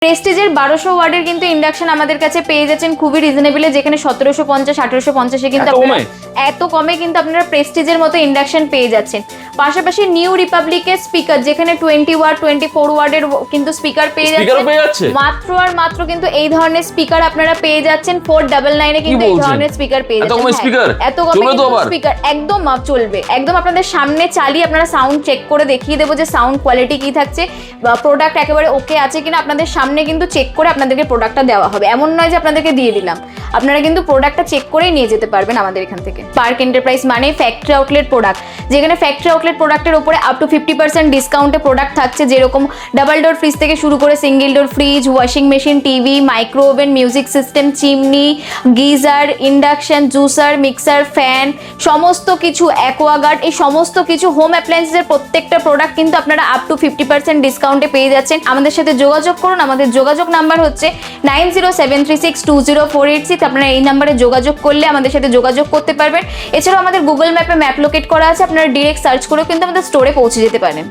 প্রেস্টিজের 1200 ওয়াটের কিন্তু ইন্ডাকশন আমাদের কাছে পেয়ে যাচ্ছেন খুবই রিজনেবলে, যেখানে 1750 1850 কিন্তু আপনারা এত কমে কিন্তু আপনারা প্রেস্টিজের মতো ইন্ডাকশন পেয়ে যাচ্ছেন। পাশাপাশি নিউ রিপাবলিকের স্পিকার, যেখানে 20 ওয়াট 24 ওয়াটের কিন্তু স্পিকার পেয়ে যাচ্ছেন মাত্র আর মাত্র কিন্তু এই ধরনের স্পিকার আপনারা পেয়ে যাচ্ছেন 499 এ কিন্তু এই ধরনের স্পিকার পেয়ে যাচ্ছেন। এত কমে স্পিকার একদম চলবে, একদম আপনাদের সামনে চালিয়ে আপনারা সাউন্ড চেক করে দেখিয়ে দেবো যে সাউন্ড কোয়ালিটি কি থাকছে, প্রোডাক্ট একেবারে ওকে আছে কিনা আপনাদের সামনে কিন্তু চেক করে আপনাদেরকে প্রোডাক্টটা দেওয়া হবে। এমন নয় যে আপনাদেরকে দিয়ে দিলাম, আপনারা কিন্তু প্রোডাক্টটা চেক করেই নিয়ে যেতে পারবেন আমাদের এখান থেকে। পার্ক এন্টারপ্রাইজ মানে ফ্যাক্টরি আউটলেট প্রোডাক্ট, যেখানে ফ্যাক্টরি আউটলেট প্রোডাক্টের উপরে আপ টু 50% ডিসকাউন্টে প্রোডাক্ট থাকছে, যেরকম ডাবল ডোর ফ্রিজ থেকে শুরু করে single door fridge, washing machine, TV, micro oven, music system, chimney, geyser, induction, juicer, mixer, fan, সমস্ত কিছু, অ্যাকোয়াগার্ড, এই সমস্ত কিছু হোম অ্যাপ্লায়েন্সের প্রত্যেকটা প্রোডাক্ট কিন্তু আপনারা আপ টু 50% ডিসকাউন্টে পেয়ে যাচ্ছেন। আমাদের সাথে যোগাযোগ করুন, আমাদের যোগাযোগ নাম্বার হচ্ছে 9073362048। আপনারা এই নাম্বারে যোগাযোগ করলে আমাদের সাথে যোগাযোগ করতে পারবেন। এছাড়াও আমাদের গুগল ম্যাপে ম্যাপ লোকেট করা আছে, আপনারা ডিরেক্ট সার্চ করেও কিন্তু আমাদের স্টোরে পৌঁছে যেতে পারেন।